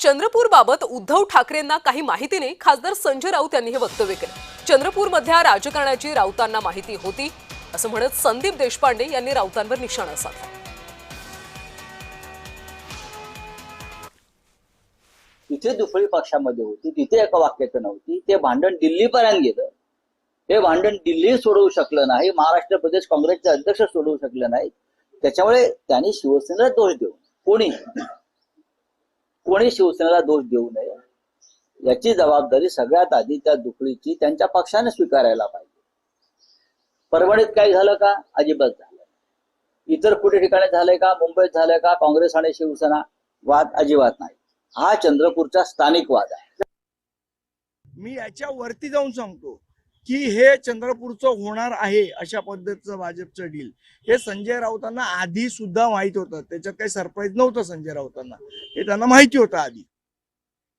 चंद्रपूरबाबत उद्धव ठाकरेंना काही माहिती नाही, खासदार संजय राऊत यांनी हे वक्तव्य केलं। चंद्रपूरमधल्या राजकारणाची राऊतांना माहिती होती असं म्हणत संदीप देशपांडे यांनी राऊतांवर निशाणा साधला। तिथे दुफळी पक्षामध्ये होती, तिथे एका वाक्याचं नव्हती। ते भांडण दिल्लीपर्यंत गेलं। हे भांडण दिल्ली सोडवू शकलं नाही, महाराष्ट्र प्रदेश काँग्रेसचे अध्यक्ष सोडवू शकले नाही। त्याच्यामुळे त्यांनी शिवसेनेला दोष देऊ कोणी शिवसेनेला दोष देऊ नये, याची जबाबदारी सगळ्यात आधी त्या दुफळीची त्यांच्या पक्षाने स्वीकारायला पाहिजे। परभणीत काही झालं का? अजिबात झालं। इतर कुठे ठिकाणी झालंय का? मुंबईत झालंय का? काँग्रेस आणि शिवसेना वाद अजिबात नाही। हा चंद्रपूरचा स्थानिक वाद आहे। मी याच्या वरती जाऊन सांगतो की हे चंद्रपूरचं होणार आहे अशा पद्धतीचं भाजपचं डील हे संजय राऊतांना आधी सुद्धा माहित होतं। त्याच्यात काही सरप्राईज नव्हतं संजय राऊतांना, हे त्यांना माहिती होतं आधी।